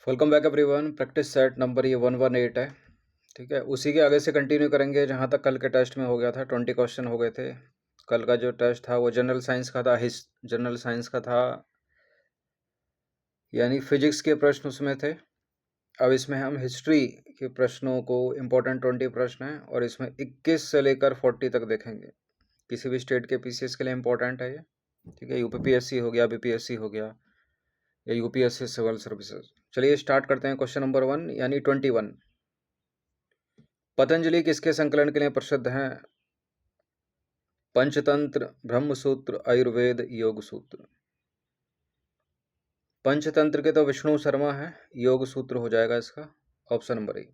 Welcome back everyone. Practice set number ये 118 है। ठीक है, उसी के आगे से कंटिन्यू करेंगे जहाँ तक कल के टेस्ट में हो गया था। 20 क्वेश्चन हो गए थे। कल का जो टेस्ट था वो जनरल साइंस का था। जनरल साइंस का था, यानी फिजिक्स के प्रश्न उसमें थे। अब इसमें हम हिस्ट्री के प्रश्नों को, इम्पोर्टेंट 20 प्रश्न हैं और इसमें 21 से लेकर 40 तक देखेंगे। किसी भी स्टेट के पीसीएस के लिए इम्पोर्टेंट है ये। ठीक है, यूपीपीएससी हो गया, बीपीएससी हो गया या यूपीएससी सिविल सर्विसेज। चलिए स्टार्ट करते हैं। क्वेश्चन नंबर 1 यानी 21। पतंजलि किसके संकलन के लिए प्रसिद्ध हैं? पंचतंत्र, ब्रह्मसूत्र, आयुर्वेद, योग सूत्र। पंचतंत्र के तो विष्णु शर्मा है, योग सूत्र हो जाएगा इसका ऑप्शन नंबर ए।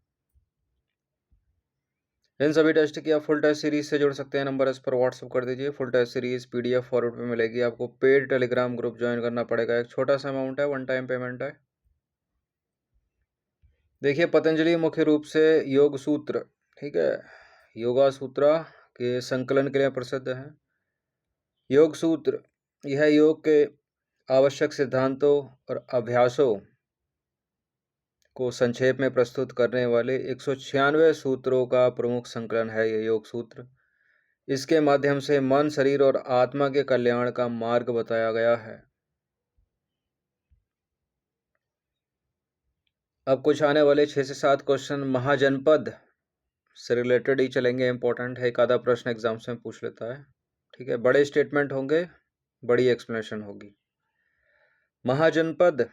इन सभी टेस्ट की आप फुल टेस्ट सीरीज से जुड़ सकते हैं। नंबर इस पर व्हाट्सअप कर दीजिए। Full test series PDF forward पे मिलेगी आपको। पेड टेलीग्राम ग्रुप ज्वाइन करना पड़ेगा। एक छोटा सा अमाउंट है, वन टाइम पेमेंट है। देखिए, पतंजलि मुख्य रूप से योग सूत्र, ठीक है, योगा सूत्रा के संकलन के लिए प्रसिद्ध है। योग सूत्र यह योग के आवश्यक सिद्धांतों और अभ्यासों को संक्षेप में प्रस्तुत करने वाले 196 सूत्रों का प्रमुख संकलन है। यह योग सूत्र, इसके माध्यम से मन, शरीर और आत्मा के कल्याण का मार्ग बताया गया है। अब कुछ आने वाले 6 से 7 क्वेश्चन महाजनपद से रिलेटेड ही चलेंगे। इंपॉर्टेंट है, एक आधा प्रश्न एग्जाम में पूछ लेता है। ठीक है, बड़े स्टेटमेंट होंगे, बड़ी एक्सप्लेनेशन होगी। महाजनपद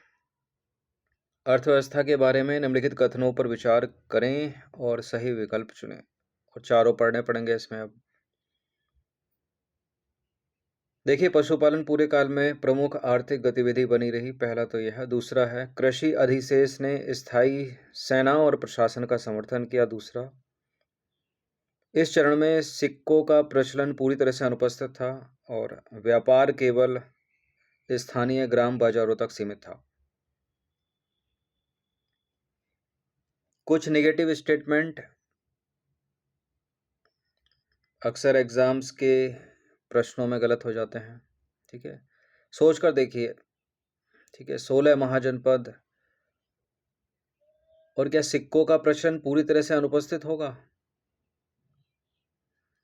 अर्थव्यवस्था के बारे में निम्नलिखित कथनों पर विचार करें और सही विकल्प चुनें। और चारों पढ़ने पड़ेंगे इसमें। अब देखिए, पशुपालन पूरे काल में प्रमुख आर्थिक गतिविधि बनी रही, पहला तो यह। दूसरा है, कृषि अधिशेष ने स्थायी सेनाओं और प्रशासन का समर्थन किया। दूसरा, इस चरण में सिक्कों का प्रचलन पूरी तरह से अनुपस्थित था और व्यापार केवल स्थानीय ग्राम बाजारों तक सीमित था। कुछ नेगेटिव स्टेटमेंट अक्सर एग्जाम्स के प्रश्नों में गलत हो जाते हैं। ठीक है, सोच कर देखिए। ठीक है, 16 महाजनपद और क्या सिक्कों का प्रचलन पूरी तरह से अनुपस्थित होगा?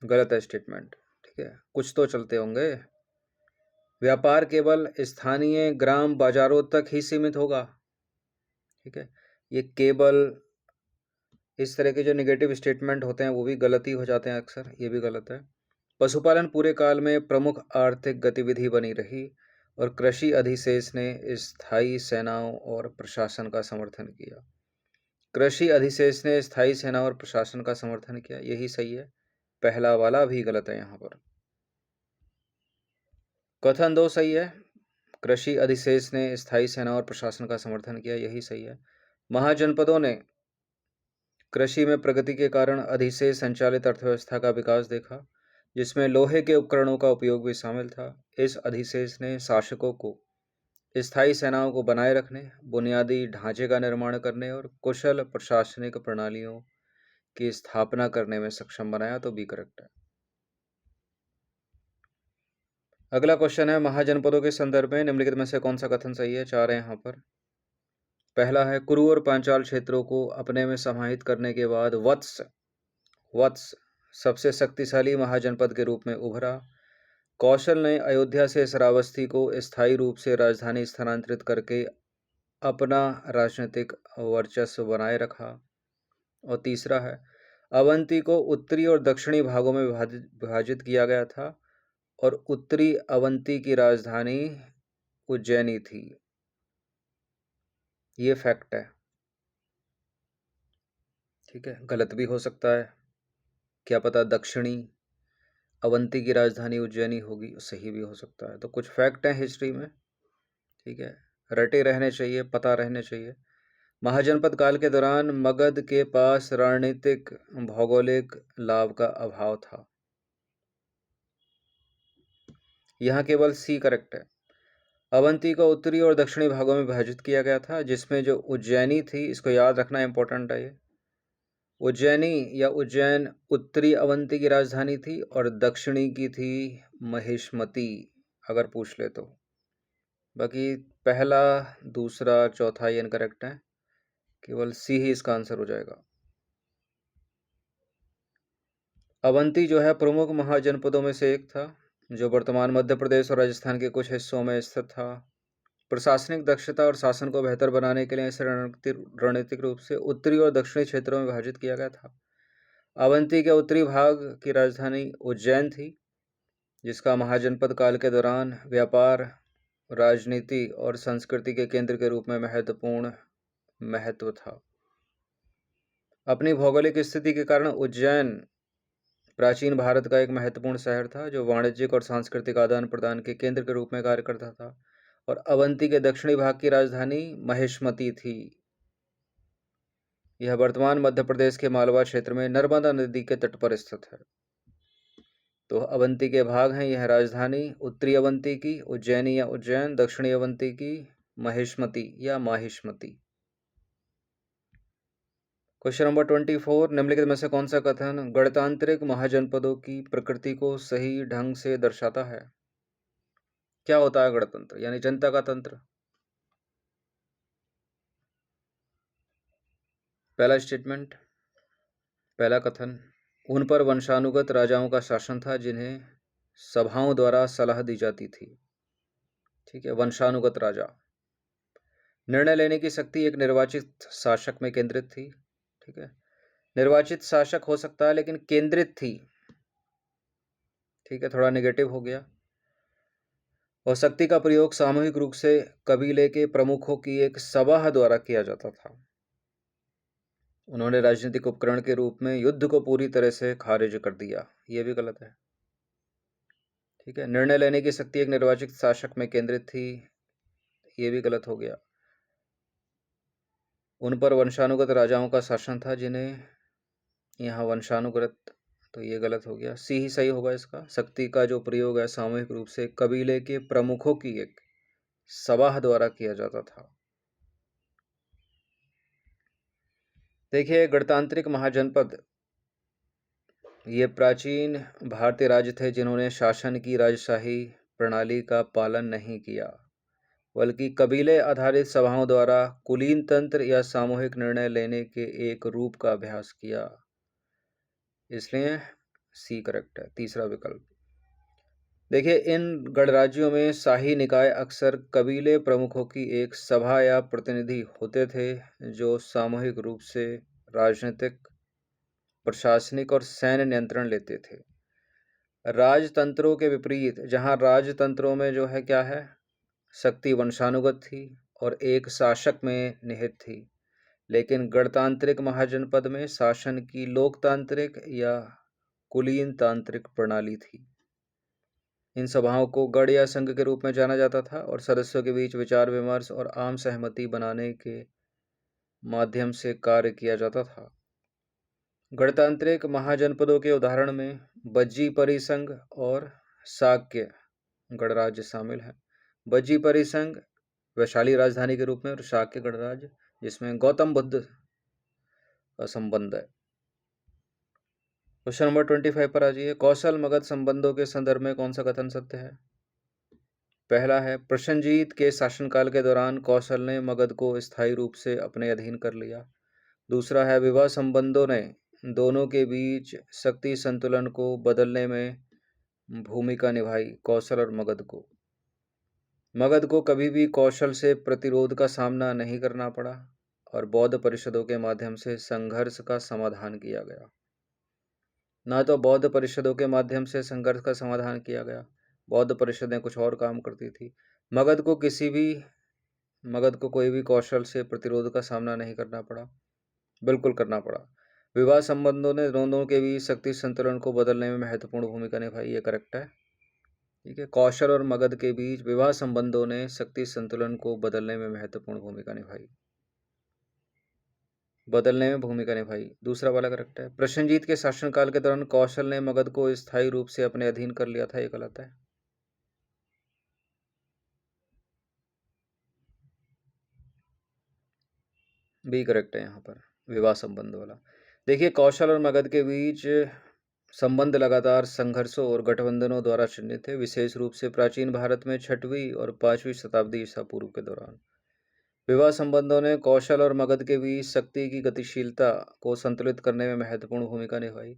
गलत है स्टेटमेंट। ठीक है, कुछ तो चलते होंगे। व्यापार केवल स्थानीय ग्राम बाजारों तक ही सीमित होगा। ठीक है, ये केवल, इस तरह के जो नेगेटिव स्टेटमेंट होते हैं वो भी गलत ही हो जाते हैं अक्सर, ये भी गलत है। पशुपालन पूरे काल में प्रमुख आर्थिक गतिविधि बनी रही और कृषि अधिशेष ने स्थायी सेनाओं और प्रशासन का समर्थन किया। कृषि अधिशेष ने स्थायी सेना और प्रशासन का समर्थन किया, यही सही है। पहला वाला भी गलत है यहाँ पर। कथन 2 सही है। कृषि अधिशेष ने स्थायी सेना और प्रशासन का समर्थन किया, यही सही है। महाजनपदों ने कृषि में प्रगति के कारण अधिशेष संचालित अर्थव्यवस्था का विकास देखा, जिसमें लोहे के उपकरणों का उपयोग भी शामिल था। इस अधिशेष ने शासकों को स्थायी सेनाओं को बनाए रखने, बुनियादी ढांचे का निर्माण करने और कुशल प्रशासनिक प्रणालियों की स्थापना करने में सक्षम बनाया, तो बी करेक्ट है। अगला क्वेश्चन है, महाजनपदों के संदर्भ में निम्नलिखित में से कौन सा कथन सही है? चार है यहाँ पर। पहला है, कुरु और पांचाल क्षेत्रों को अपने में समाहित करने के बाद वत्स सबसे शक्तिशाली महाजनपद के रूप में उभरा। कौशल ने अयोध्या से श्रावस्ती को स्थायी रूप से राजधानी स्थानांतरित करके अपना राजनीतिक वर्चस्व बनाए रखा। और तीसरा है, अवंती को उत्तरी और दक्षिणी भागों में विभाजित किया गया था और उत्तरी अवंती की राजधानी उज्जैनी थी। ये फैक्ट है। ठीक है, गलत भी हो सकता है, क्या पता दक्षिणी अवंती की राजधानी उज्जैनी होगी, सही भी हो सकता है। तो कुछ फैक्ट हैं हिस्ट्री में। ठीक है, रटे रहने चाहिए, पता रहने चाहिए। महाजनपद काल के दौरान मगध के पास रणनीतिक भौगोलिक लाभ का अभाव था। यहाँ केवल सी करेक्ट है। अवंती को उत्तरी और दक्षिणी भागों में विभाजित किया गया था, जिसमें जो उज्जैनी थी, इसको याद रखना इंपॉर्टेंट है। ये उज्जैनी या उज्जैन उत्तरी अवंती की राजधानी थी और दक्षिणी की थी महिष्मती, अगर पूछ ले तो। बाकी पहला, दूसरा, चौथा ये इनकरेक्ट है। केवल सी ही इसका आंसर हो जाएगा। अवंती जो है प्रमुख महाजनपदों में से एक था, जो वर्तमान मध्य प्रदेश और राजस्थान के कुछ हिस्सों में स्थित था। प्रशासनिक दक्षता और शासन को बेहतर बनाने के लिए इसे रणनीतिक रूप से उत्तरी और दक्षिणी क्षेत्रों में विभाजित किया गया था। अवंती के उत्तरी भाग की राजधानी उज्जैन थी, जिसका महाजनपद काल के दौरान व्यापार, राजनीति और संस्कृति के केंद्र के रूप में महत्वपूर्ण महत्व था। अपनी भौगोलिक स्थिति के कारण उज्जैन प्राचीन भारत का एक महत्वपूर्ण शहर था, जो वाणिज्यिक और सांस्कृतिक आदान प्रदान के केंद्र के रूप में कार्य करता था। और अवंती के दक्षिणी भाग की राजधानी महिष्मती थी। यह वर्तमान मध्य प्रदेश के मालवा क्षेत्र में नर्मदा नदी के तट पर स्थित है। तो अवंती के भाग हैं, यह राजधानी उत्तरी अवंती की उज्जैनी या उज्जैन, दक्षिणी अवंती की महिष्मती या माहिष्मती। क्वेश्चन नंबर 24, निम्नलिखित में से कौन सा कथन गणतांत्रिक महाजनपदों की प्रकृति को सही ढंग से दर्शाता है? क्या होता है गणतंत्र? यानी जनता का तंत्र। पहला स्टेटमेंट, पहला कथन, उन पर वंशानुगत राजाओं का शासन था जिन्हें सभाओं द्वारा सलाह दी जाती थी। ठीक है, वंशानुगत राजा। निर्णय लेने की शक्ति एक निर्वाचित शासक में केंद्रित थी। ठीक है, निर्वाचित शासक हो सकता है लेकिन केंद्रित थी। ठीक है, थोड़ा नेगेटिव हो गया। और शक्ति का प्रयोग सामूहिक रूप से कबीले के प्रमुखों की एक सभा द्वारा किया जाता था। उन्होंने राजनीतिक उपकरण के रूप में युद्ध को पूरी तरह से खारिज कर दिया। यह भी गलत है। ठीक है, निर्णय लेने की शक्ति एक निर्वाचित शासक में केंद्रित थी। यह भी गलत हो गया। उन पर वंशानुगत राजाओं का शासन था जिन्हें यहाँ वंशानुगत, तो ये गलत हो गया। सी ही सही होगा इसका। शक्ति का जो प्रयोग है सामूहिक रूप से कबीले के प्रमुखों की एक सभा द्वारा किया जाता था। देखिए, गणतांत्रिक महाजनपद ये प्राचीन भारतीय राज्य थे जिन्होंने शासन की राजशाही प्रणाली का पालन नहीं किया, बल्कि कबीले आधारित सभाओं द्वारा कुलीन तंत्र या सामूहिक निर्णय लेने के एक रूप का अभ्यास किया। इसलिए सी करेक्ट है, तीसरा विकल्प। देखिए, इन गणराज्यों में शाही निकाय अक्सर कबीले प्रमुखों की एक सभा या प्रतिनिधि होते थे, जो सामूहिक रूप से राजनीतिक, प्रशासनिक और सैन्य नियंत्रण लेते थे। राजतंत्रों के विपरीत, जहां राजतंत्रों में जो है क्या है, शक्ति वंशानुगत थी और एक शासक में निहित थी, लेकिन गणतांत्रिक महाजनपद में शासन की लोकतांत्रिक या कुलीन तांत्रिक प्रणाली थी। इन सभाओं को गढ़ या संघ के रूप में जाना जाता था और सदस्यों के बीच विचार विमर्श और आम सहमति बनाने के माध्यम से कार्य किया जाता था। गणतांत्रिक महाजनपदों के उदाहरण में बज्जी परिसंघ और शाक्य गणराज्य शामिल है। बज्जी परिसंघ वैशाली राजधानी के रूप में और शाक्य गणराज्य जिसमें गौतम बुद्ध का संबंध है। क्वेश्चन नंबर 25 पर आ जाइए। कौशल मगध संबंधों के संदर्भ में कौन सा कथन सत्य है? पहला है, प्रसेनजीत के शासनकाल के दौरान कौशल ने मगध को स्थायी रूप से अपने अधीन कर लिया। दूसरा है, विवाह संबंधों ने दोनों के बीच शक्ति संतुलन को बदलने में भूमिका निभाई। कौशल और मगध को कभी भी कौशल से प्रतिरोध का सामना नहीं करना पड़ा और बौद्ध परिषदों के माध्यम से संघर्ष का समाधान किया गया। ना तो बौद्ध परिषदों के माध्यम से संघर्ष का समाधान किया गया, बौद्ध परिषदें कुछ और काम करती थी। मगध को कोई भी कौशल से प्रतिरोध का सामना नहीं करना पड़ा, बिल्कुल करना पड़ा। विवाह संबंधों ने दोनों के बीच शक्ति संतुलन को बदलने में महत्वपूर्ण भूमिका निभाई। ये करेक्ट है। ठीक है, कौशल और मगध के बीच विवाह संबंधों ने शक्ति संतुलन को बदलने में महत्वपूर्ण भूमिका निभाई। दूसरा वाला करेक्ट है। प्रसेनजीत के शासनकाल के दौरान कौशल ने मगध को स्थायी रूप से अपने अधीन कर लिया था। ये गलत है। बी करेक्ट है यहाँ पर, विवाह संबंध वाला। देखिए, कौशल और मगध के बीच संबंध लगातार संघर्षों और गठबंधनों द्वारा चिन्हित थे, विशेष रूप से प्राचीन भारत में 6वीं और 5वीं शताब्दी ईसा पूर्व के दौरान। विवाह संबंधों ने कौशल और मगध के बीच शक्ति की गतिशीलता को संतुलित करने में महत्वपूर्ण भूमिका निभाई।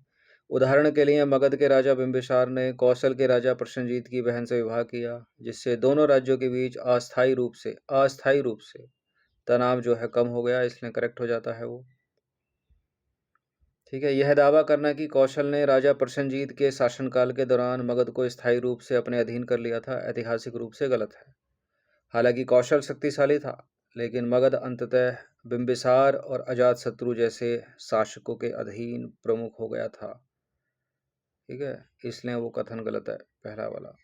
उदाहरण के लिए मगध के राजा बिंबिसार ने कौशल के राजा प्रसेनजीत की बहन से विवाह किया, जिससे दोनों राज्यों के बीच अस्थायी रूप से तनाव जो है कम हो गया, इसलिए करेक्ट हो जाता है वो। ठीक है, यह दावा करना कि कौशल ने राजा प्रसेनजीत के शासनकाल के दौरान मगध को स्थायी रूप से अपने अधीन कर लिया था, ऐतिहासिक रूप से गलत है। हालांकि कौशल शक्तिशाली था, लेकिन मगध अंततः बिंबिसार और अजातशत्रु जैसे शासकों के अधीन प्रमुख हो गया था। ठीक है, इसलिए वो कथन गलत है, पहला वाला।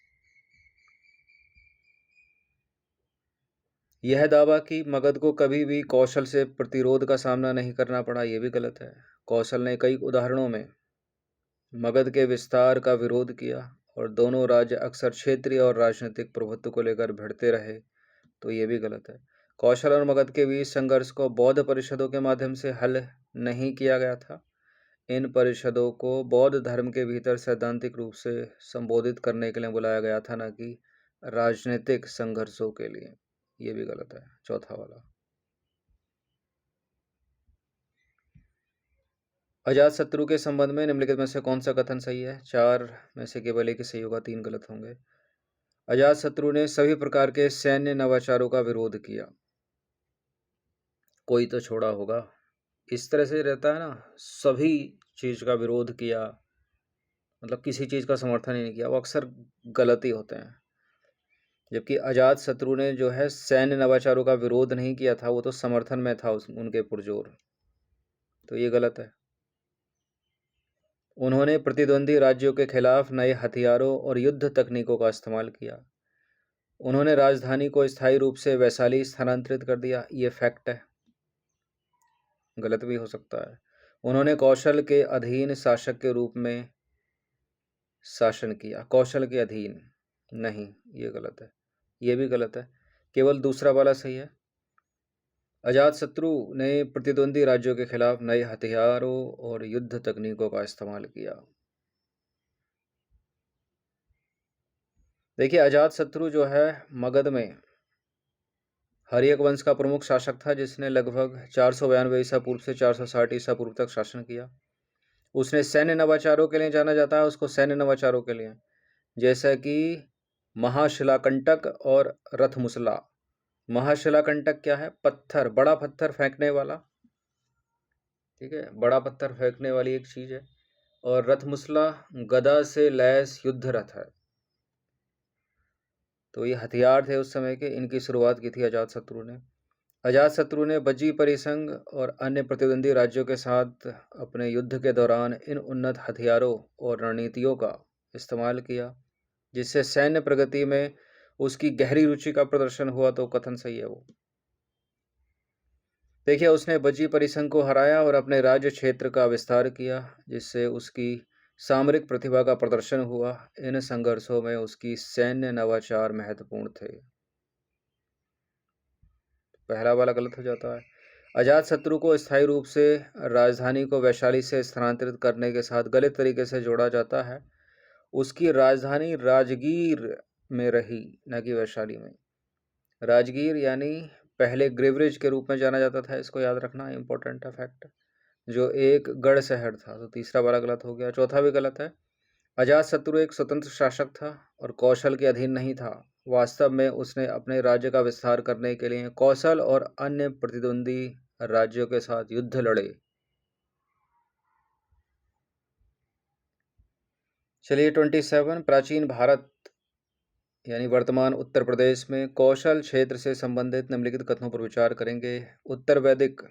यह दावा कि मगध को कभी भी कौशल से प्रतिरोध का सामना नहीं करना पड़ा, ये भी गलत है। कौशल ने कई उदाहरणों में मगध के विस्तार का विरोध किया और दोनों राज्य अक्सर क्षेत्रीय और राजनीतिक प्रभुत्व को लेकर भिड़ते रहे, तो ये भी गलत है। कौशल और मगध के बीच संघर्ष को बौद्ध परिषदों के माध्यम से हल नहीं किया गया था। इन परिषदों को बौद्ध धर्म के भीतर सैद्धांतिक रूप से संबोधित करने के लिए बुलाया गया था, न कि राजनीतिक संघर्षों के लिए। ये भी गलत है, चौथा वाला। अजातशत्रु के संबंध में निम्नलिखित में से कौन सा कथन सही है? 4 में से केवल एक ही सही होगा, 3 गलत होंगे। अजातशत्रु ने सभी प्रकार के सैन्य नवाचारों का विरोध किया। कोई तो छोड़ा होगा। इस तरह से रहता है ना, सभी चीज का विरोध किया, मतलब किसी चीज का समर्थन ही नहीं किया, वो अक्सर गलत ही होते हैं। जबकि अजातशत्रु ने जो है सैन्य नवाचारों का विरोध नहीं किया था, वो तो समर्थन में था उनके पुरजोर, तो ये गलत है। उन्होंने प्रतिद्वंदी राज्यों के खिलाफ नए हथियारों और युद्ध तकनीकों का इस्तेमाल किया। उन्होंने राजधानी को स्थायी रूप से वैशाली स्थानांतरित कर दिया, ये फैक्ट है, गलत भी हो सकता है। उन्होंने कौशल के अधीन शासक के रूप में शासन किया, कौशल के अधीन नहीं, ये गलत है, ये भी गलत है, केवल दूसरा वाला सही है। अजातशत्रु ने प्रतिद्वंदी राज्यों के खिलाफ नए हथियारों और युद्ध तकनीकों का इस्तेमाल किया। देखिए, अजातशत्रु जो है मगध में हर्यक वंश का प्रमुख शासक था, जिसने लगभग 492 ईसा पूर्व से 460 ईसा पूर्व तक शासन किया। उसने सैन्य नवाचारों के लिए जाना जाता है, उसको सैन्य नवाचारों के लिए, जैसा कि महाशिलाकंटक और रथमुसला। महाशिलाकंटक क्या है? पत्थर, बड़ा पत्थर फेंकने वाला। ठीक है, बड़ा पत्थर फेंकने वाली एक चीज है। और रथमुसला गदा से लैस युद्ध रथ है। तो ये हथियार थे उस समय के, इनकी शुरुआत की थी अजातशत्रु ने। अजातशत्रु ने बज्जी परिसंघ और अन्य प्रतिद्वंदी राज्यों के साथ अपने युद्ध के दौरान इन उन्नत हथियारों और रणनीतियों का इस्तेमाल किया, जिससे सैन्य प्रगति में उसकी गहरी रुचि का प्रदर्शन हुआ, तो कथन सही है वो। देखिए, उसने बज्जी परिसंघ को हराया और अपने राज्य क्षेत्र का विस्तार किया, जिससे उसकी सामरिक प्रतिभा का प्रदर्शन हुआ। इन संघर्षों में उसकी सैन्य नवाचार महत्वपूर्ण थे। पहला वाला गलत हो जाता है। अजातशत्रु को स्थायी रूप से राजधानी को वैशाली से स्थानांतरित करने के साथ गलत तरीके से जोड़ा जाता है। उसकी राजधानी राजगीर में रही, न कि वैशाली में। राजगीर यानी पहले ग्रेवरेज के रूप में जाना जाता था, इसको याद रखना, इंपॉर्टेंट है फैक्ट, जो एक गढ़ शहर था। तो तीसरा वाला गलत हो गया। चौथा भी गलत है। अजातशत्रु एक स्वतंत्र शासक था और कौशल के अधीन नहीं था। वास्तव में उसने अपने राज्य का विस्तार करने के लिए कौशल और अन्य प्रतिद्वंदी राज्यों के साथ युद्ध लड़े। चलिए 27, प्राचीन भारत यानी वर्तमान उत्तर प्रदेश में कौशल क्षेत्र से संबंधित निम्नलिखित कथनों पर विचार करेंगे। उत्तर वैदिक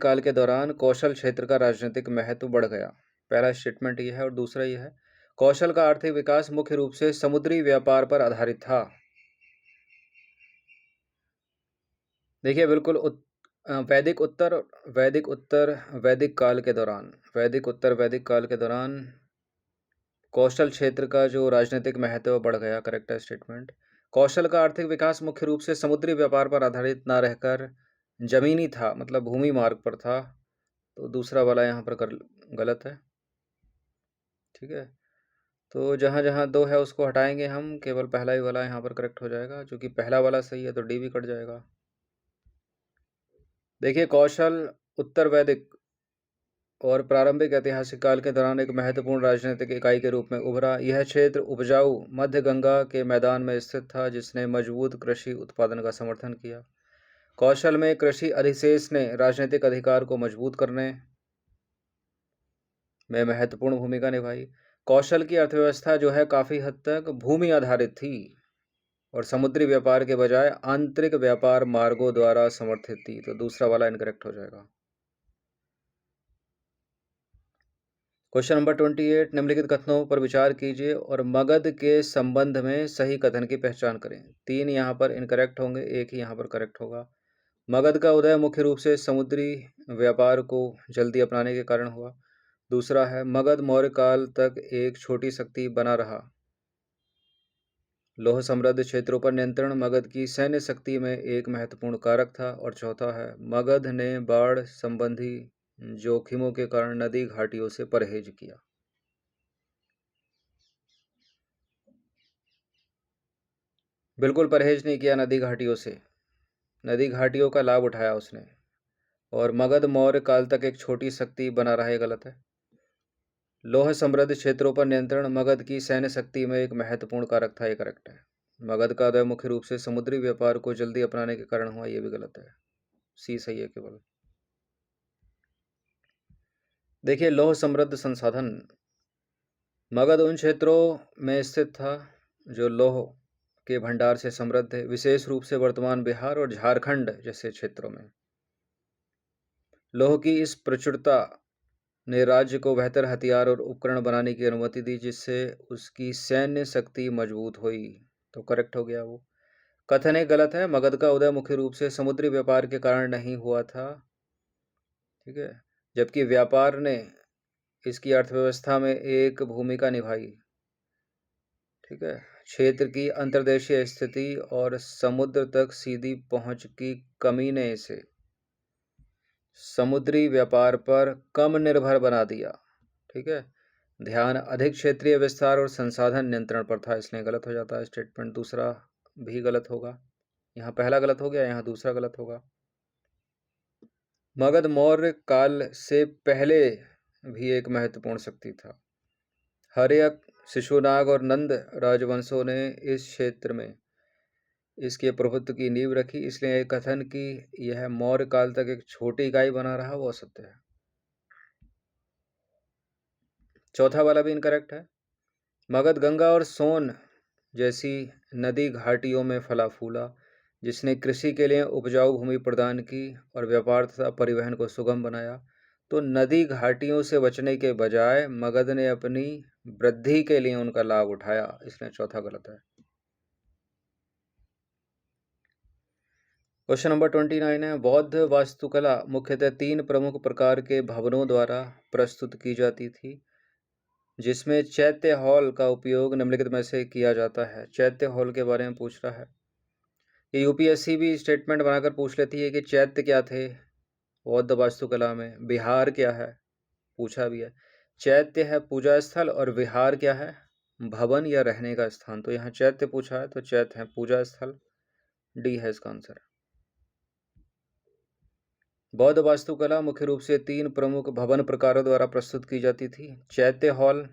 काल के दौरान कौशल क्षेत्र का राजनीतिक महत्व बढ़ गया। पहला स्टेटमेंट यह है। और दूसरा यह है, कौशल का आर्थिक विकास मुख्य रूप से समुद्री व्यापार पर आधारित था। देखिए, बिल्कुल वैदिक उत्तर वैदिक काल के दौरान कौशल क्षेत्र का जो राजनीतिक महत्व बढ़ गया। करेक्ट है स्टेटमेंट। कौशल का आर्थिक विकास मुख्य रूप से समुद्री व्यापार पर आधारित ना रहकर जमीनी था, मतलब भूमि मार्ग पर था। तो दूसरा वाला यहाँ पर गलत है। ठीक है, तो जहाँ-जहाँ 2 है उसको हटाएँगे हम, केवल पहला ही वाला यहाँ पर करेक्ट हो जाएगा, चूँकि पहला वाला सही है तो डी भी कट जाएगा। देखिए कौशल उत्तर वैदिक और प्रारंभिक ऐतिहासिक काल के दौरान एक महत्वपूर्ण राजनीतिक इकाई के रूप में उभरा। यह क्षेत्र उपजाऊ मध्य गंगा के मैदान में स्थित था, जिसने मजबूत कृषि उत्पादन का समर्थन किया। कौशल में कृषि अधिशेष ने राजनीतिक अधिकार को मजबूत करने में महत्वपूर्ण भूमिका निभाई। कौशल की अर्थव्यवस्था जो है काफ़ी हद तक भूमि आधारित थी और समुद्री व्यापार के बजाय आंतरिक व्यापार मार्गों द्वारा समर्थित थी। तो दूसरा वाला इनकरेक्ट हो जाएगा। क्वेश्चन नंबर 28, निम्नलिखित कथनों पर विचार कीजिए और मगध के संबंध में सही कथन की पहचान करें। 3 यहाँ पर इनकरेक्ट होंगे, 1 ही यहाँ पर करेक्ट होगा। मगध का उदय मुख्य रूप से समुद्री व्यापार को जल्दी अपनाने के कारण हुआ। दूसरा है मगध मौर्य काल तक एक छोटी शक्ति बना रहा। लौह समृद्ध क्षेत्रों पर नियंत्रण मगध की सैन्य शक्ति में एक महत्वपूर्ण कारक था। और चौथा है मगध ने बाढ़ संबंधी जोखिमों के कारण नदी घाटियों से परहेज किया। बिल्कुल परहेज नहीं किया नदी घाटियों से, नदी घाटियों का लाभ उठाया उसने। और मगध मौर्य काल तक एक छोटी शक्ति बना रहा, है गलत है। लौह समृद्ध क्षेत्रों पर नियंत्रण मगध की सैन्य शक्ति में एक महत्वपूर्ण कारक था, ये करेक्ट है। मगध का उदय मुख्य रूप से समुद्री व्यापार को जल्दी अपनाने के कारण हुआ, ये भी गलत है। सी सही है केवल। देखिए लौह समृद्ध संसाधन, मगध उन क्षेत्रों में स्थित था जो लौह के भंडार से समृद्ध है, विशेष रूप से वर्तमान बिहार और झारखंड जैसे क्षेत्रों में। लौह की इस प्रचुरता ने राज्य को बेहतर हथियार और उपकरण बनाने की अनुमति दी, जिससे उसकी सैन्य शक्ति मजबूत हुई। तो करेक्ट हो गया वो। कथन एक गलत है, मगध का उदय मुख्य रूप से समुद्री व्यापार के कारण नहीं हुआ था, ठीक है, जबकि व्यापार ने इसकी अर्थव्यवस्था में एक भूमिका निभाई। ठीक है, क्षेत्र की अंतर्देशीय स्थिति और समुद्र तक सीधी पहुंच की कमी ने इसे समुद्री व्यापार पर कम निर्भर बना दिया। ठीक है, ध्यान अधिक क्षेत्रीय विस्तार और संसाधन नियंत्रण पर था, इसलिए गलत हो जाता है स्टेटमेंट। दूसरा भी गलत होगा, यहाँ पहला गलत हो गया, यहाँ दूसरा गलत होगा। मगध मौर्य काल से पहले भी एक महत्वपूर्ण शक्ति था। हर्यक, शिशुनाग और नंद राजवंशों ने इस क्षेत्र में इसके प्रभुत्व की नींव रखी, इसलिए कथन कि यह मौर्य काल तक एक छोटी इकाई बना रहा वो असत्य है। चौथा वाला भी इनकरेक्ट है। मगध गंगा और सोन जैसी नदी घाटियों में फला फूला, जिसने कृषि के लिए उपजाऊ भूमि प्रदान की और व्यापार तथा परिवहन को सुगम बनाया। तो नदी घाटियों से बचने के बजाय मगध ने अपनी वृद्धि के लिए उनका लाभ उठाया, इसलिए चौथा गलत है। क्वेश्चन नंबर 29 है, बौद्ध वास्तुकला मुख्यतः 3 प्रमुख प्रकार के भवनों द्वारा प्रस्तुत की जाती थी, जिसमें चैत्य हॉल का उपयोग निम्नलिखित में से किया जाता है। चैत्य हॉल के बारे में पूछ रहा है। ये यूपीएससी भी स्टेटमेंट बनाकर पूछ लेती है कि चैत्य क्या थे बौद्ध वास्तुकला में, विहार क्या है, पूछा भी है। चैत्य है पूजा स्थल और विहार क्या है, भवन या रहने का स्थान। तो यहाँ चैत्य पूछा है तो चैत्य है पूजा स्थल, डी है इसका आंसर। बौद्ध वास्तुकला मुख्य रूप से 3 प्रमुख भवन प्रकारों द्वारा प्रस्तुत की जाती थी। चैत्य हॉल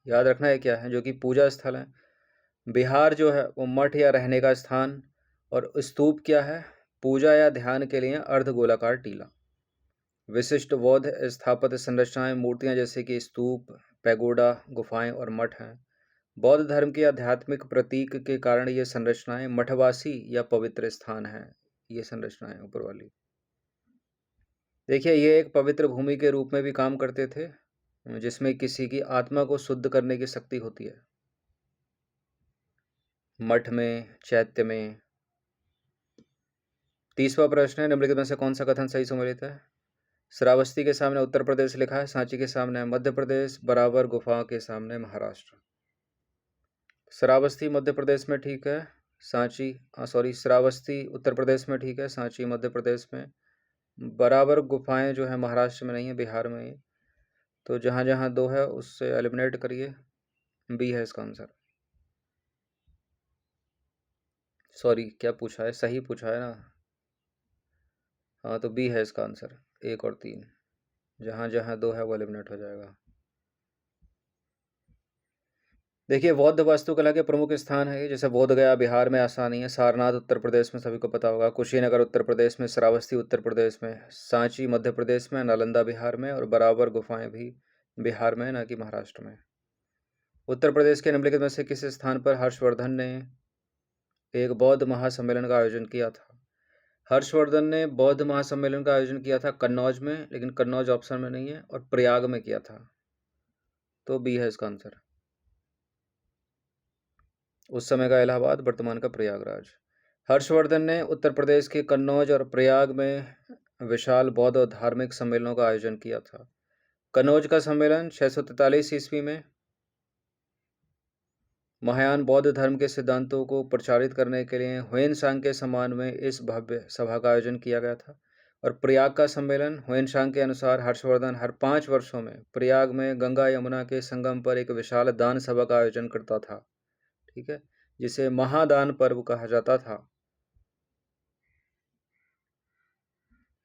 याद रखना है क्या है, जो कि पूजा स्थल है। विहार जो है वो मठ या रहने का स्थान, और स्तूप क्या है, पूजा या ध्यान के लिए अर्धगोलाकार टीला। विशिष्ट बौद्ध स्थापत्य संरचनाएं मूर्तियां जैसे कि स्तूप, पैगोडा, गुफाएं और मठ हैं। बौद्ध धर्म के आध्यात्मिक प्रतीक के कारण ये संरचनाएं मठवासी या पवित्र स्थान हैं। ये संरचनाएं ऊपर वाली, देखिए ये एक पवित्र भूमि के रूप में भी काम करते थे, जिसमें किसी की आत्मा को शुद्ध करने की शक्ति होती है। मठ में, चैत्य में। 30वां प्रश्न है, निम्नलिखित में से कौन सा कथन सही सम्मिलित है। श्रावस्ती के सामने उत्तर प्रदेश लिखा है, सांची के सामने मध्य प्रदेश, बराबर गुफा के सामने महाराष्ट्र। श्रावस्ती मध्य प्रदेश में ठीक है, सांची श्रावस्ती उत्तर प्रदेश में ठीक है, सांची मध्य प्रदेश में, बराबर गुफाएं जो है महाराष्ट्र में नहीं है, बिहार में ही। तो जहाँ जहाँ 2 है उससे एलिमिनेट करिए। बी है इसका आंसर। सॉरी, क्या पूछा है? सही पूछा है ना? हाँ, तो बी है इसका आंसर। 1 और 3 जहाँ जहाँ 2 है वो एलिमिनेट हो जाएगा। देखिए, बौद्ध वास्तुकला के प्रमुख स्थान है जैसे बोध गया बिहार में आसानी है, सारनाथ उत्तर प्रदेश में सभी को पता होगा, कुशीनगर उत्तर प्रदेश में, श्रावस्ती उत्तर प्रदेश में, सांची मध्य प्रदेश में, नालंदा बिहार में और बराबर गुफाएं भी बिहार में, ना कि महाराष्ट्र में। उत्तर प्रदेश के निम्नलिखित में से किस स्थान पर हर्षवर्धन ने एक बौद्ध महासम्मेलन का आयोजन किया था? हर्षवर्धन ने बौद्ध महासम्मेलन का आयोजन किया था कन्नौज में, लेकिन कन्नौज ऑप्शन में नहीं है, और प्रयाग में किया था। तो बी है इसका आंसर। उस समय का इलाहाबाद, वर्तमान का प्रयागराज। हर्षवर्धन ने उत्तर प्रदेश के कन्नौज और प्रयाग में विशाल बौद्ध और धार्मिक सम्मेलनों का आयोजन किया था। कन्नौज का सम्मेलन 643 ईस्वी में महायान बौद्ध धर्म के सिद्धांतों को प्रचारित करने के लिए ह्वेनसांग के सम्मान में इस भव्य सभा का आयोजन किया गया था। और प्रयाग का सम्मेलन ह्वेनसांग के अनुसार हर्षवर्धन हर 5 वर्षों में प्रयाग में गंगा यमुना के संगम पर एक विशाल दान सभा का आयोजन करता था, ठीक है, जिसे महादान पर्व कहा जाता था।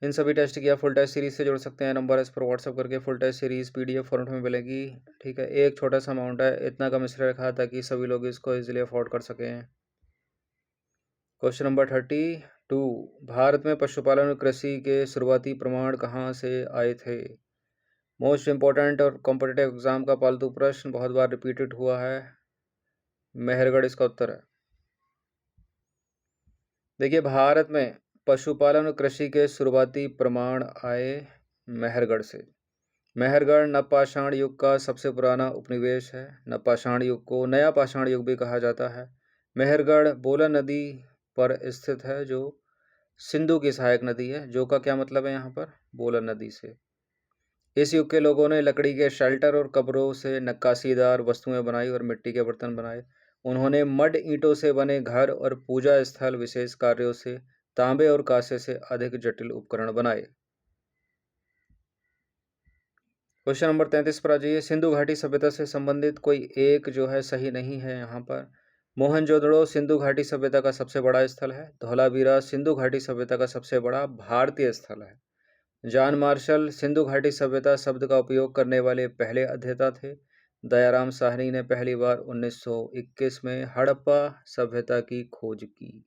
इन सभी टेस्ट की आप फुल टेस्ट सीरीज से जोड़ सकते हैं। नंबर इस पर व्हाट्सअप करके full test series PDF format में मिलेगी, ठीक है। एक छोटा सा अमाउंट है, इतना कम इसलिए रखा है ताकि सभी लोग इसको इजीली अफोर्ड कर सकें। क्वेश्चन नंबर 32, भारत में पशुपालन और कृषि के शुरुआती प्रमाण कहाँ से आए थे? मोस्ट इंपॉर्टेंट और कॉम्पिटिटिव एग्जाम का पालतू प्रश्न, बहुत बार रिपीटेड हुआ है। मेहरगढ़ इसका उत्तर है। देखिए, भारत में पशुपालन और कृषि के शुरुआती प्रमाण आए मेहरगढ़ से। मेहरगढ़ नवपाषाण युग का सबसे पुराना उपनिवेश है। नवपाषाण युग को नया पाषाण युग भी कहा जाता है। मेहरगढ़ बोलन नदी पर स्थित है, जो सिंधु की सहायक नदी है। जो का क्या मतलब है यहाँ पर? बोलन नदी से। इस युग के लोगों ने लकड़ी के शेल्टर और कब्रों से नक्काशीदार वस्तुएं बनाई और मिट्टी के बर्तन बनाए। उन्होंने मड ईंटों से बने घर और पूजा स्थल विशेष कार्यों से तांबे और कांसे से अधिक जटिल उपकरण बनाए। क्वेश्चन नंबर 33 पर आ जाइए। सिंधु घाटी सभ्यता से संबंधित कोई एक जो है सही नहीं है यहाँ पर। मोहनजोदड़ो सिंधु घाटी सभ्यता का सबसे बड़ा स्थल है। धौलावीरा सिंधु घाटी सभ्यता का सबसे बड़ा भारतीय स्थल है। जॉन मार्शल सिंधु घाटी सभ्यता शब्द का उपयोग करने वाले पहले अध्येता थे। दयाराम साहनी ने पहली बार 1921 में हड़प्पा सभ्यता की खोज की।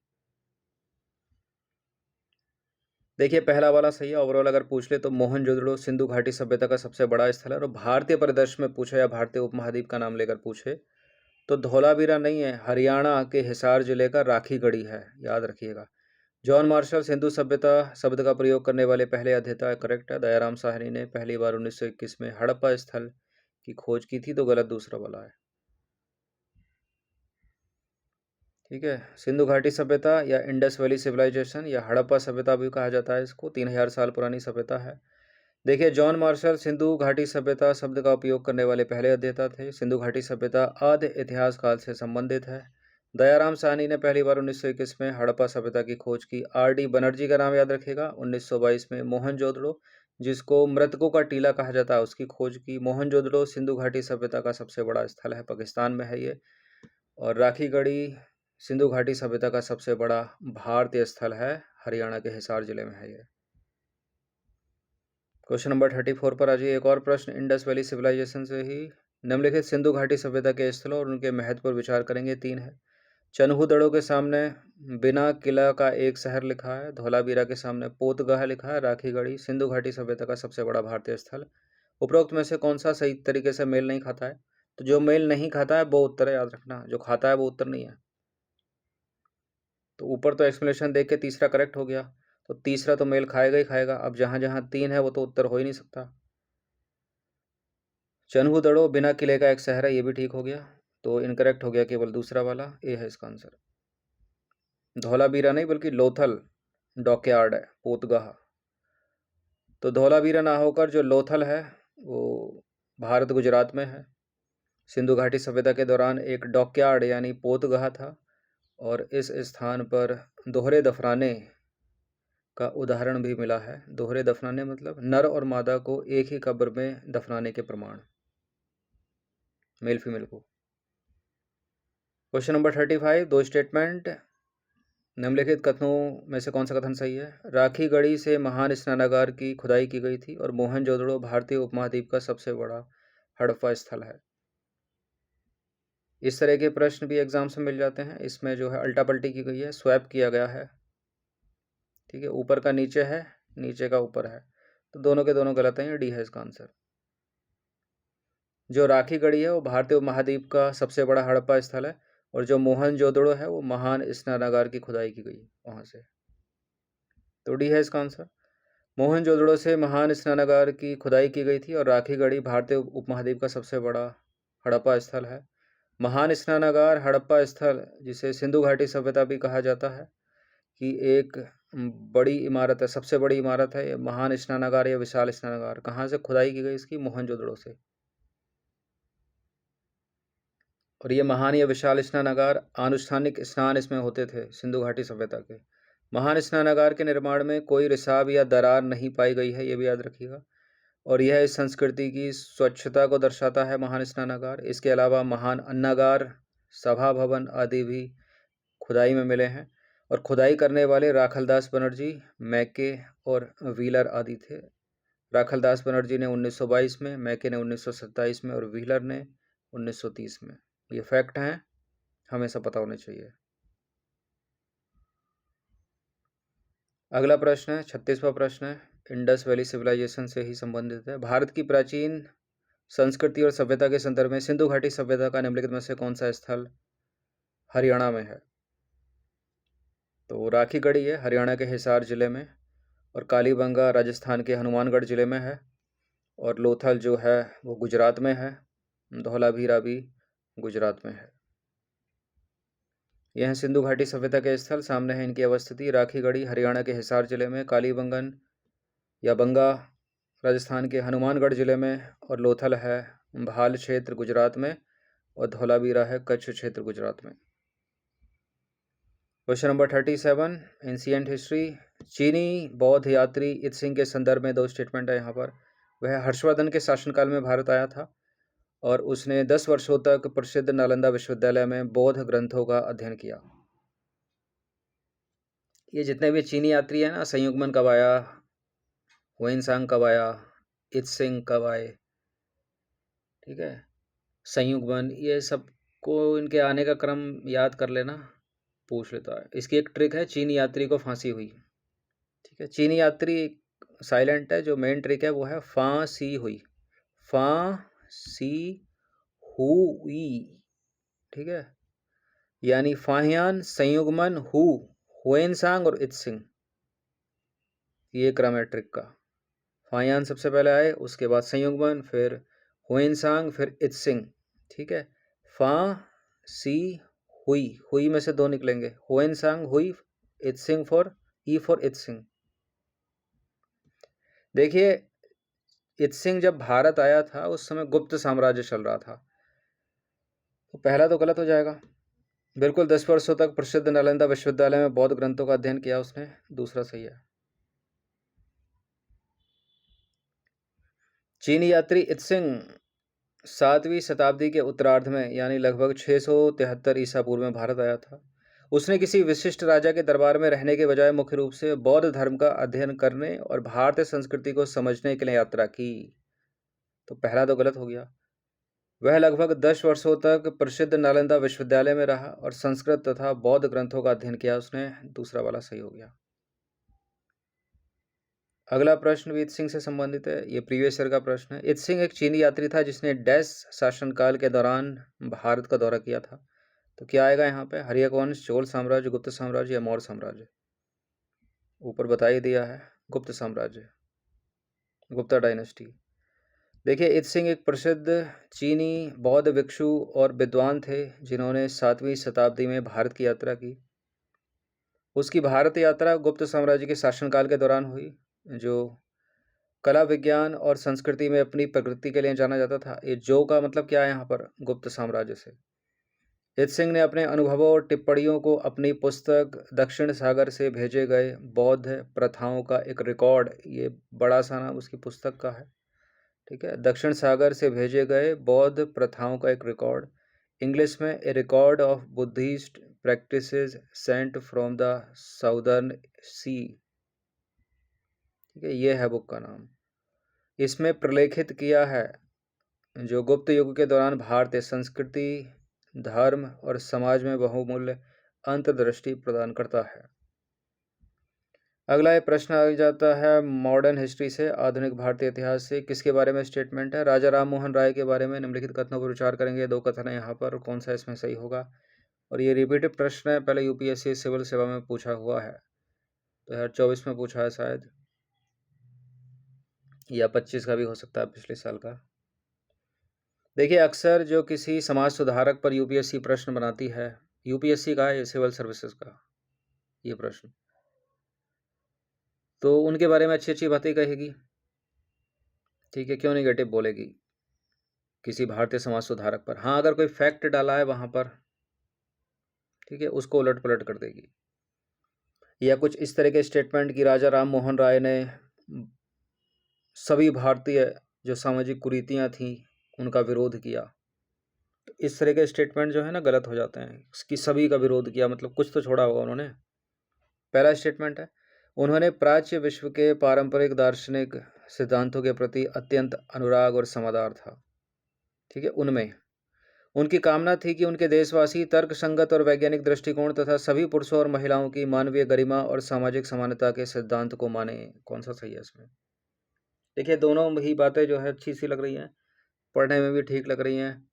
देखिए, पहला वाला सही है। ओवरऑल अगर पूछ ले तो मोहनजोदड़ो सिंधु घाटी सभ्यता का सबसे बड़ा स्थल है। और भारतीय परिदृश्य में पूछे या भारतीय उपमहाद्वीप का नाम लेकर पूछे तो धौलावीरा नहीं है, हरियाणा के हिसार जिले का राखीगढ़ी है, याद रखिएगा। जॉन मार्शल सिंधु सभ्यता शब्द का प्रयोग करने वाले पहले अध्येता करेक्ट है। दयाराम साहनी ने पहली बार 1921 में हड़प्पा स्थल की खोज की थी, तो गलत दूसरा वाला है, ठीक है। सिंधु घाटी सभ्यता या इंडस वैली सिविलाइजेशन या हड़प्पा सभ्यता भी कहा जाता है इसको, 3000 साल पुरानी सभ्यता है। देखिए, जॉन मार्शल सिंधु घाटी सभ्यता शब्द का उपयोग करने वाले पहले अध्येता थे। सिंधु घाटी सभ्यता आद्य इतिहास काल से संबंधित है। दयाराम साहनी ने पहली बार 1921 में हड़प्पा सभ्यता की खोज की। आर.डी. बनर्जी का नाम याद रखिएगा। 1922 में मोहनजोदड़ो, जिसको मृतकों का टीला कहा जाता है, उसकी खोज की। मोहनजोदड़ो सिंधु घाटी सभ्यता का सबसे बड़ा स्थल है, पाकिस्तान में है ये। और राखीगढ़ी सिंधु घाटी सभ्यता का सबसे बड़ा भारतीय स्थल है, हरियाणा के हिसार जिले में है ये। क्वेश्चन नंबर 34 पर आ जाइए। एक और प्रश्न इंडस वैली सिविलाइजेशन से ही। निम्नलिखित सिंधु घाटी सभ्यता के स्थलों और उनके महत्व पर विचार करेंगे। 3 है। चन्हूदड़ो के सामने बिना किला का एक शहर लिखा है। धौलावीरा के सामने पोतगह लिखा है। राखीगढ़ी सिंधु घाटी सभ्यता का सबसे बड़ा भारतीय स्थल। उपरोक्त में से कौन सा सही तरीके से मेल नहीं खाता है? तो जो मेल नहीं खाता है वो उत्तर है, याद रखना। जो खाता है वो उत्तर नहीं है। तो ऊपर तो एक्सप्लेनेशन देख के तीसरा करेक्ट हो गया, तो तीसरा तो मेल खाएगा ही खाएगा। अब जहां जहां 3 है वो तो उत्तर हो ही नहीं सकता। चन्हूदड़ो बिना किले का एक शहर है, ये भी ठीक हो गया। तो इनकरेक्ट हो गया केवल दूसरा वाला, ए है इसका आंसर। धौलावीरा नहीं बल्कि लोथल डॉकयार्ड है, पोतगाह। तो धौलावीरा ना होकर जो लोथल है वो भारत गुजरात में है। सिंधु घाटी सभ्यता के दौरान एक डॉकयार्ड यानी पोतगाह था, और इस स्थान पर दोहरे दफराने का उदाहरण भी मिला है। दोहरे दफनाने मतलब नर और मादा को एक ही कब्र में दफनाने के प्रमाण, मेल फीमेल को। क्वेश्चन नंबर 35, दो स्टेटमेंट, निम्नलिखित कथनों में से कौन सा कथन सही है? राखी गढ़ी से महान स्नानागार की खुदाई की गई थी और मोहनजोदड़ो भारतीय उपमहाद्वीप का सबसे बड़ा हड़प्पा स्थल है। इस तरह के प्रश्न भी एग्जाम से मिल जाते हैं। इसमें जो है अल्टा पल्टी की गई है, स्वैप किया गया है, ठीक है, ऊपर का नीचे है, नीचे का ऊपर है, तो दोनों के दोनों गलत हैं, ये डी है इसका आंसर। जो राखी गढ़ी है वो भारतीय उपमहाद्वीप का सबसे बड़ा हड़प्पा स्थल है, और जो मोहनजोदड़ो है वो महान स्नानागार की खुदाई की गई वहां से, तो डी है इसका आंसर। मोहनजोदड़ो से महान स्नानागार की खुदाई की गई थी और राखी गढ़ी भारतीय उपमहाद्वीप का सबसे बड़ा हड़प्पा स्थल है। महान स्नानागार हड़प्पा स्थल, जिसे सिंधु घाटी सभ्यता भी कहा जाता है, कि एक बड़ी इमारत है, सबसे बड़ी इमारत है ये महान स्नानागार या विशाल स्नानागार। कहाँ से खुदाई की गई इसकी? मोहनजोदड़ो से। और ये महान या विशाल स्नानागार, आनुष्ठानिक स्नान इसमें होते थे सिंधु घाटी सभ्यता के। महान स्नानागार के निर्माण में कोई रिसाव या दरार नहीं पाई गई है, ये भी याद रखिएगा, और यह इस संस्कृति की स्वच्छता को दर्शाता है महान स्नानागार। इसके अलावा महान अन्नागार, सभा भवन आदि भी खुदाई में मिले हैं, और खुदाई करने वाले राखलदास बनर्जी, मैके और व्हीलर आदि थे। राखलदास बनर्जी ने 1922 में, मैके ने 1927 में और व्हीलर ने 1930 में। ये फैक्ट हैं, हमेशा पता होने चाहिए। अगला प्रश्न है 36वां प्रश्न है, इंडस वैली सिविलाइजेशन से ही संबंधित है। भारत की प्राचीन संस्कृति और सभ्यता के संदर्भ में सिंधु घाटी सभ्यता का निम्नलिखित में से कौन सा स्थल हरियाणा में है? तो राखी गढ़ी है हरियाणा के हिसार जिले में, और कालीबंगा राजस्थान के हनुमानगढ़ जिले में है, और लोथल जो है वो गुजरात में है, धौलावीरा भी गुजरात में है। यह सिंधु घाटी सभ्यता के स्थल, सामने है इनकी अवस्थिति। राखी गढ़ी हरियाणा के हिसार जिले में, कालीबंगन या बंगा राजस्थान के हनुमानगढ़ जिले में, और लोथल है भाल क्षेत्र गुजरात में, और धौलावीरा है कच्छ क्षेत्र गुजरात में। क्वेश्चन नंबर 37, एंशिएंट हिस्ट्री, चीनी बौद्ध यात्री इत्सिंग के संदर्भ में दो स्टेटमेंट है यहाँ पर। वह हर्षवर्धन के शासनकाल में भारत आया था और उसने 10 वर्षों तक प्रसिद्ध नालंदा विश्वविद्यालय में बौद्ध ग्रंथों का अध्ययन किया। ये जितने भी चीनी यात्री हैं ना, संयुग्मन कब आया, हुएनसांग कब आया, इत्सिंग कब आए, ठीक है, संयुग्मन, ये सबको इनके आने का क्रम याद कर लेना, पूछ लेता है। इसकी एक ट्रिक है, चीनी यात्री को फांसी हुई, ठीक है, चीनी यात्री साइलेंट है, जो मेन ट्रिक है वो है फांसी हुई, फांसी हुई, ठीक है, यानी फाहियान, संयुग्मन, हुएनसांग और इत्सिंग, ये क्रम है ट्रिक का। फाहियान सबसे पहले आए, उसके बाद संयुग्मन, फिर हुएनसांग, फिर इत्सिंग, ठीक है। फांसी हुई, हुई में से दो निकलेंगे, हुएनसांग हुई, इत्सिंग फॉर इत्सिंग। देखिए, इत्सिंग जब भारत आया था उस समय गुप्त साम्राज्य चल रहा था, तो पहला तो गलत हो जाएगा बिल्कुल। 10 वर्षों तक प्रसिद्ध नालंदा विश्वविद्यालय में बौद्ध ग्रंथों का अध्ययन किया उसने, दूसरा सही है। चीनी यात्री इत्सिंग 7वीं शताब्दी के उत्तरार्ध में, यानी लगभग 673 ईसा पूर्व में भारत आया था। उसने किसी विशिष्ट राजा के दरबार में रहने के बजाय मुख्य रूप से बौद्ध धर्म का अध्ययन करने और भारतीय संस्कृति को समझने के लिए यात्रा की, तो पहला तो गलत हो गया। वह लगभग 10 वर्षों तक प्रसिद्ध नालंदा विश्वविद्यालय में रहा और संस्कृत तथा बौद्ध ग्रंथों का अध्ययन किया उसने, दूसरा वाला सही हो गया। अगला प्रश्न भी इत्सिंग से संबंधित है, ये प्रीवियस ईयर का प्रश्न है। इत्सिंग एक चीनी यात्री था जिसने डैश शासनकाल के दौरान भारत का दौरा किया था, तो क्या आएगा यहाँ पे? हर्यक वंश, चोल साम्राज्य, गुप्त साम्राज्य या मौर्य साम्राज्य? ऊपर बता ही दिया है, गुप्त साम्राज्य, गुप्ता डायनेस्टी। देखिए, इत्सिंग एक प्रसिद्ध चीनी बौद्ध भिक्षु और विद्वान थे जिन्होंने 7वीं शताब्दी में भारत की यात्रा की। उसकी भारत यात्रा गुप्त साम्राज्य के शासनकाल के दौरान हुई, जो कला विज्ञान और संस्कृति में अपनी प्रकृति के लिए जाना जाता था। ये जो का मतलब क्या है यहाँ पर? गुप्त साम्राज्य से। हित सिंह ने अपने अनुभवों और टिप्पणियों को अपनी पुस्तक दक्षिण सागर से भेजे गए बौद्ध प्रथाओं का एक रिकॉर्ड, ये बड़ा सा नाम उसकी पुस्तक का है, ठीक है, दक्षिण सागर से भेजे गए बौद्ध प्रथाओं का एक रिकॉर्ड, इंग्लिश में a record of Buddhist practices sent from the southern sea, ठीक है, ये है बुक का नाम। इसमें प्रलेखित किया है जो गुप्त युग के दौरान भारतीय संस्कृति, धर्म और समाज में बहुमूल्य अंतर्दृष्टि प्रदान करता है। अगला ये प्रश्न आ जाता है मॉडर्न हिस्ट्री से, आधुनिक भारतीय इतिहास से, किसके बारे में स्टेटमेंट है? राजा राम मोहन राय के बारे में निम्नलिखित कथनों पर विचार करेंगे। दो कथन है यहाँ पर, कौन सा इसमें सही होगा? और ये रिपीटेड प्रश्न है, पहले यूपीएससी सिविल सेवा में पूछा हुआ है, 2024 में पूछा है शायद, या 25 का भी हो सकता है, पिछले साल का। देखिए, अक्सर जो किसी समाज सुधारक पर यूपीएससी प्रश्न बनाती है, यूपीएससी का है, सिविल सर्विसेज का ये प्रश्न, तो उनके बारे में अच्छी अच्छी बातें कहेगी, ठीक है, क्यों नेगेटिव बोलेगी किसी भारतीय समाज सुधारक पर। हाँ, अगर कोई फैक्ट डाला है वहां पर, ठीक है, उसको उलट पलट कर देगी, या कुछ इस तरह के स्टेटमेंट कि राजा राम मोहन राय ने सभी भारतीय जो सामाजिक कुरीतियां थी उनका विरोध किया, तो इस तरह के स्टेटमेंट जो है ना गलत हो जाते हैं, कि सभी का विरोध किया मतलब कुछ तो छोड़ा होगा उन्होंने। पहला स्टेटमेंट है, उन्होंने प्राच्य विश्व के पारंपरिक दार्शनिक सिद्धांतों के प्रति अत्यंत अनुराग और समझदार था, ठीक है, उनमें उनकी कामना थी कि उनके देशवासी तर्क संगत और वैज्ञानिक दृष्टिकोण तथा सभी पुरुषों और महिलाओं की मानवीय गरिमा और सामाजिक समानता के सिद्धांत को माने। कौन सा सही है इसमें? देखिए, दोनों ही बातें जो है अच्छी सी लग रही हैं, पढ़ने में भी ठीक लग रही हैं,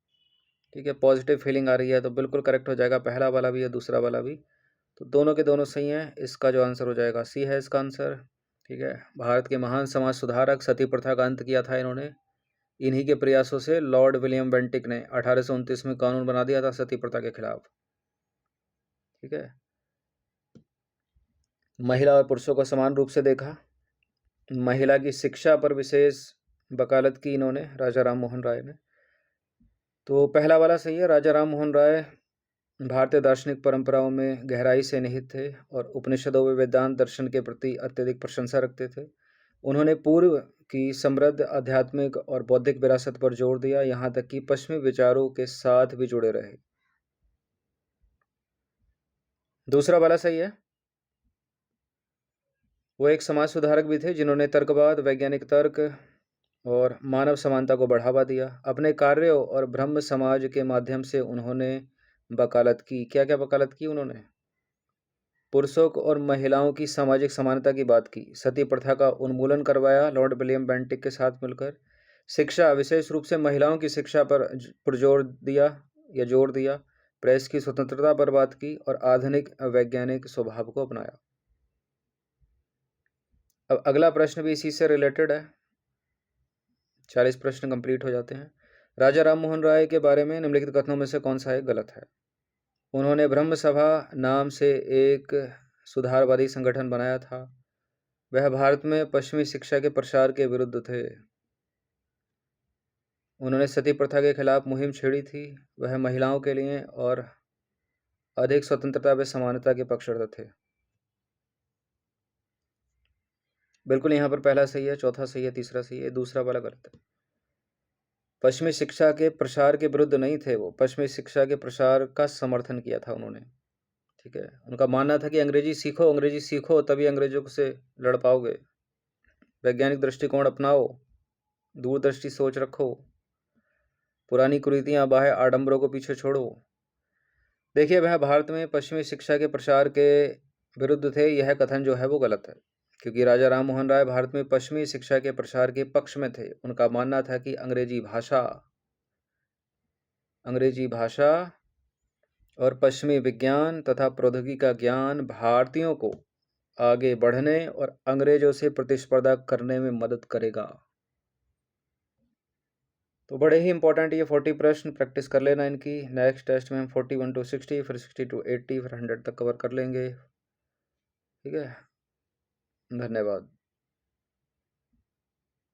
ठीक है, पॉजिटिव फीलिंग आ रही है, तो बिल्कुल करेक्ट हो जाएगा, पहला वाला भी है दूसरा वाला भी, तो दोनों के दोनों सही हैं। इसका जो आंसर हो जाएगा सी है इसका आंसर, ठीक है। भारत के महान समाज सुधारक सती प्रथा का अंत किया था इन्होंने, इन्हीं के प्रयासों से लॉर्ड विलियम बेंटिक ने 1829 में कानून बना दिया था सती प्रथा के खिलाफ, ठीक है। महिला और पुरुषों को समान रूप से देखा, महिला की शिक्षा पर विशेष वकालत की इन्होंने, राजा राम मोहन राय ने, तो पहला वाला सही है। राजा राम मोहन राय भारतीय दार्शनिक परंपराओं में गहराई से निहित थे और उपनिषदों व वेदांत दर्शन के प्रति अत्यधिक प्रशंसा रखते थे। उन्होंने पूर्व की समृद्ध आध्यात्मिक और बौद्धिक विरासत पर जोर दिया, यहाँ तक कि पश्चिमी विचारों के साथ भी जुड़े रहे। दूसरा वाला सही है, वो एक समाज सुधारक भी थे जिन्होंने तर्कवाद, वैज्ञानिक तर्क और मानव समानता को बढ़ावा दिया। अपने कार्यों और ब्रह्म समाज के माध्यम से उन्होंने वकालत की, क्या क्या वकालत की उन्होंने? पुरुषों और महिलाओं की सामाजिक समानता की बात की, सती प्रथा का उन्मूलन करवाया लॉर्ड विलियम बेंटिक के साथ मिलकर, शिक्षा, विशेष रूप से महिलाओं की शिक्षा पर जोर दिया, प्रेस की स्वतंत्रता पर बात की और आधुनिक वैज्ञानिक स्वभाव को अपनाया। अब अगला प्रश्न भी इसी से रिलेटेड है, 40 प्रश्न कंप्लीट हो जाते हैं। राजा राम मोहन राय के बारे में निम्नलिखित कथनों में से कौन सा एक गलत है? उन्होंने ब्रह्म सभा नाम से एक सुधारवादी संगठन बनाया था। वह भारत में पश्चिमी शिक्षा के प्रसार के विरुद्ध थे। उन्होंने सती प्रथा के खिलाफ मुहिम छेड़ी थी। वह महिलाओं के लिए और अधिक स्वतंत्रता व समानता के पक्षधर थे। बिल्कुल यहाँ पर पहला सही है, चौथा सही है, तीसरा सही है, दूसरा वाला गलत है। पश्चिमी शिक्षा के प्रसार के विरुद्ध नहीं थे वो, पश्चिमी शिक्षा के प्रसार का समर्थन किया था उन्होंने, ठीक है। उनका मानना था कि अंग्रेजी सीखो तभी अंग्रेजों से लड़ पाओगे, वैज्ञानिक दृष्टिकोण अपनाओ, दूरदृष्टि सोच रखो, पुरानी कुरीतियां, बाह्य आडंबरों को पीछे छोड़ो। देखिए, वह भारत में पश्चिमी शिक्षा के प्रसार के विरुद्ध थे, यह कथन जो है वो गलत है, क्योंकि राजा राम मोहन राय भारत में पश्चिमी शिक्षा के प्रसार के पक्ष में थे। उनका मानना था कि अंग्रेजी भाषा और पश्चिमी विज्ञान तथा प्रौद्योगिकी का ज्ञान भारतीयों को आगे बढ़ने और अंग्रेजों से प्रतिस्पर्धा करने में मदद करेगा। तो बड़े ही इंपॉर्टेंट ये 40 प्रश्न, प्रैक्टिस कर लेना इनकी। नेक्स्ट टेस्ट में हम 41 to 60, फिर 60 to 80, फिर 100 तक कवर कर लेंगे, ठीक है। धन्यवाद।